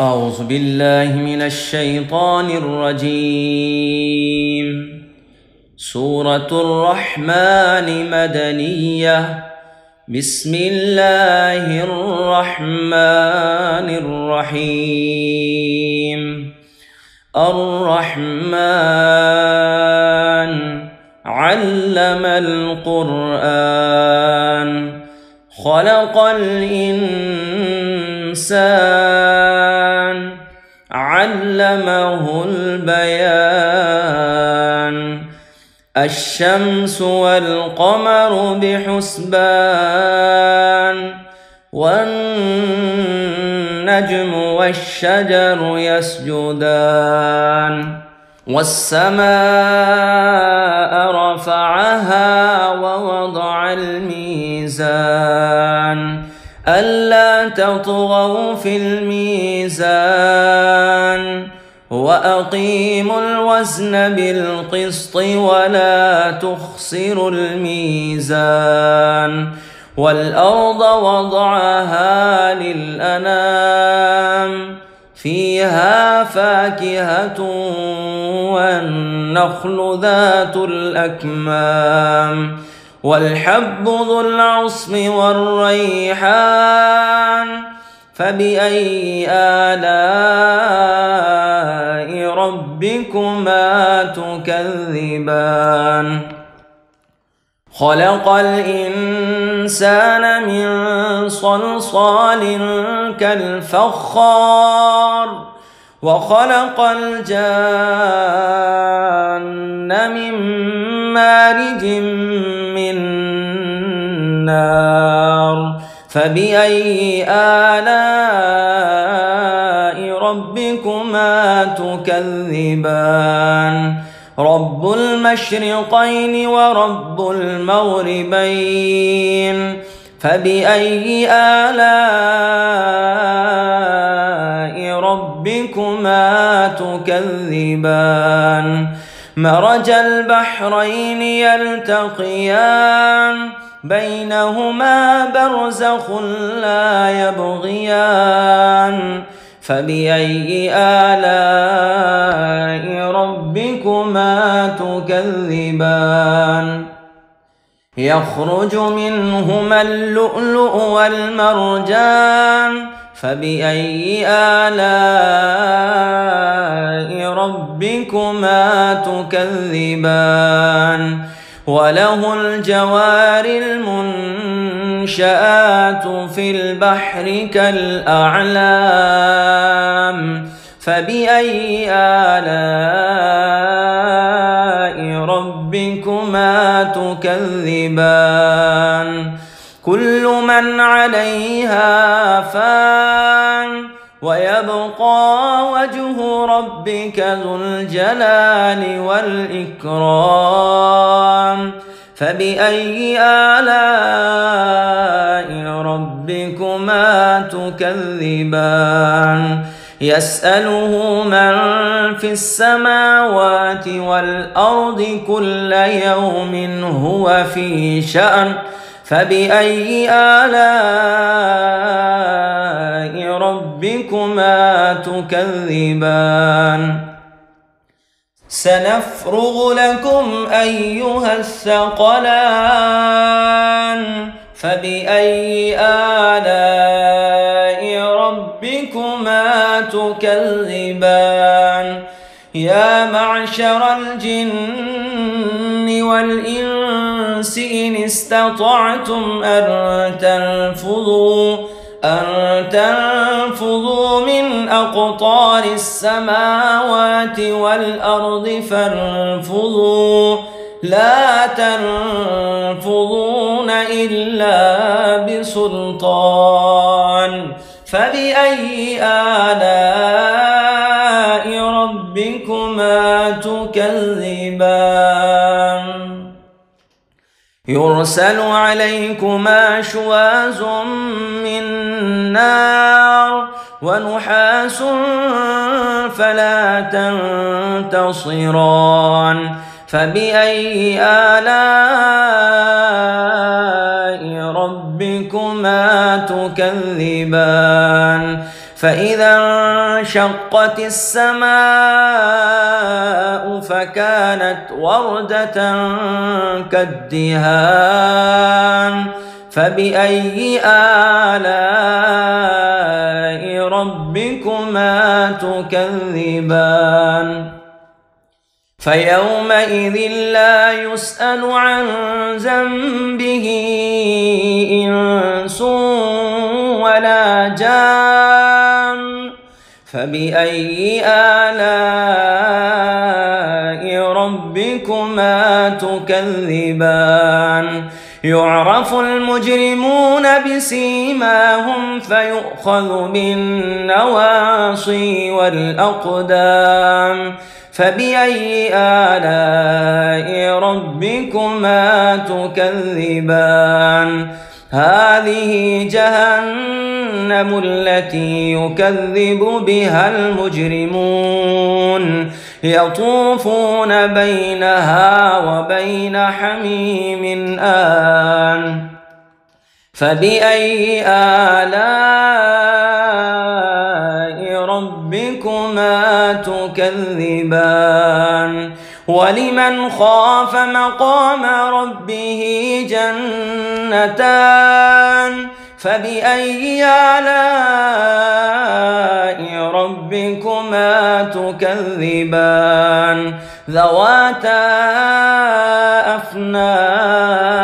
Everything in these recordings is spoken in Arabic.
أعوذ بالله من الشيطان الرجيم. سورة الرحمن مدنية. بسم الله الرحمن الرحيم. الرحمن علم القرآن خلق الإنسان علمه البيان. الشمس والقمر بحسبان والنجم والشجر يسجدان. والسماء رفعها ووضع الميزان ألا تطغوا في الميزان وأقيموا الوزن بالقسط ولا تخسروا الميزان. والأرض وضعها للأنام فيها فاكهة والنخل ذات الأكمام والحب ذو العصف والريحان. فبأي آلاء ربكما تكذبان؟ خلق الإنسان من صلصال كالفخار وخلق الجان من مارج من نار. فبأي آلاء ربكما تكذبان؟ رب المشرقين ورب المغربين. فبأي آلاء ربكما تكذبان؟ مرج البحرين يلتقيان بينهما برزخ لا يبغيان. فبأي آلاء ربكما تكذبان؟ يخرج منهما اللؤلؤ والمرجان. فبأي آلاء ربكما تكذبان؟ وله الجوار المنشآت في البحر كالأعلام. فبأي آلاء ربكما تكذبان؟ كل من عليها فان ويبقى وجه ربك ذو الجلال والإكرام. فبأي آلاء ربكما تكذبان؟ يسأله من في السماوات والأرض كل يوم هو في شأن. فبأي آلاء ربكما تكذبان؟ سنفرغ لكم أيها الثقلان. فبأي آلاء ربكما تكذبان؟ يا معشر الجن والإنس إن استطعتم أن تنفذوا من أقطار السماوات والأرض فانفذوا لا تنفذون إلا بسلطان. فبأي آلاء ربكما تكذبان؟ يرسل عليكما شواظ من نار ونحاس فلا تنتصران. فبأي آلاء ربكما تكذبان؟ فإذا انشقت السماء فكانت وردة كالدهان فبأي آلاء ربكما تكذبان فيومئذ لا يسأل عن ذنبه إنس ولا جان فبأي آلاء ربكما تكذبان يعرف المجرمون بسيماهم فيؤخذ بالنواصي والأقدام فبأي آلاء ربكما تكذبان هذه جهنم التي يكذب بها المجرمون يطوفون بينها وبين حميم آن فبأي آلاء ربكما تكذبان ولمن خاف مقام ربه جنتان فبأي آلاء ربكما تكذبان ذواتا أفنان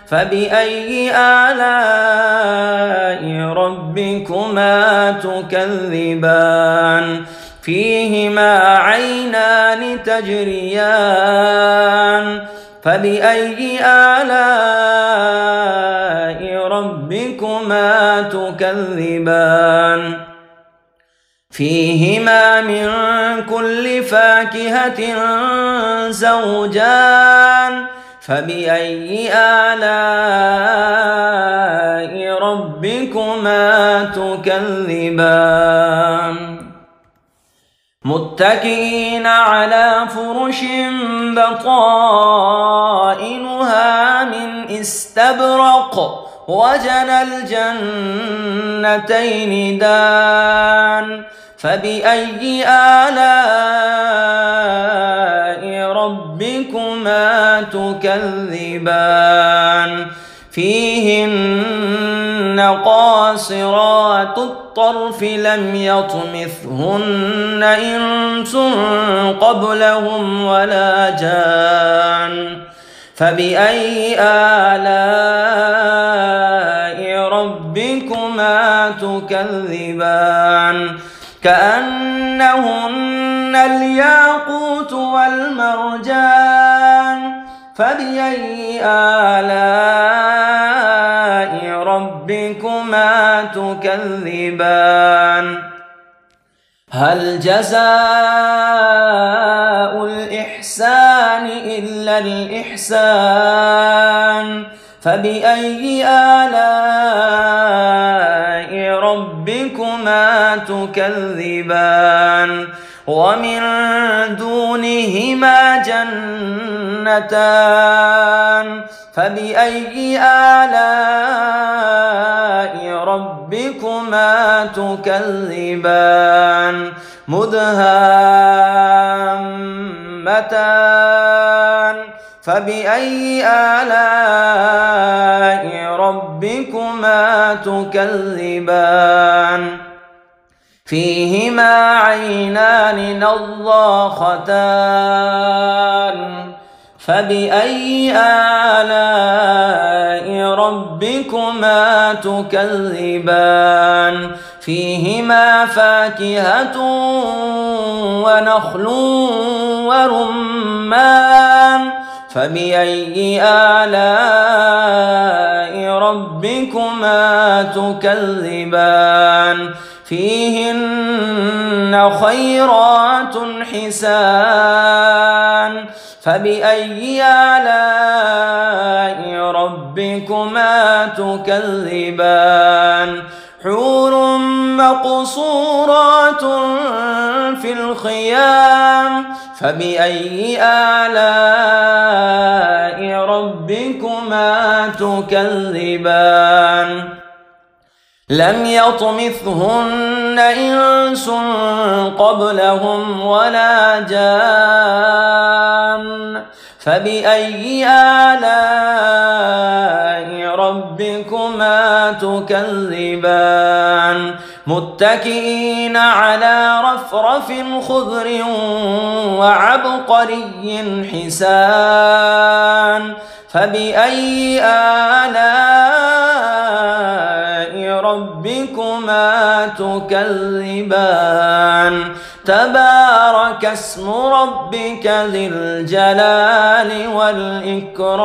فبأي آلاء ربكما تكذبان فيهما عينان تجريان فبأي آلاء ربكما تكذبان فيهما من كل فاكهة زوجان فبأي آلاء ربكما تكذبان متكئين على فرش بطائنها من استبرق وجنى الجنتين دان فبأي آلاء ربكما تكذبان فيهن قاصرات الطرف لم يطمثهن إنس قبلهم ولا جان فبأي آلاء ربكما تكذبان كأنهن الياقوت والمرجان فبأي آلاء ربكما تكذبان هل جزاء الإحسان إلا الإحسان فبأي آلاء ربكما تكذبان ومن دونهما جنتان فبأي آلاء ربكما تكذبان مدهامتان فبأي آلاء ربكما تكذبان فيهما عينان نضاختان فبأي آلاء ربكما تكذبان فيهما فاكهة ونخل ورمان فبأي آلاء ربكما تكذبان فيهن خيرات حسان فبأي آلاء ربكما تكذبان حور مقصورات في الخيام فبأي آلاء ربكما تكذبان لم يطمثهن إنس قبلهم ولا جان فبأي آلاء ربكما تكذبان متكئين على رفرف خضر وعبقري حسان فبأي آلاء ربكما تكذبان تبارك اسم ربك ذي الجلال والإكرام.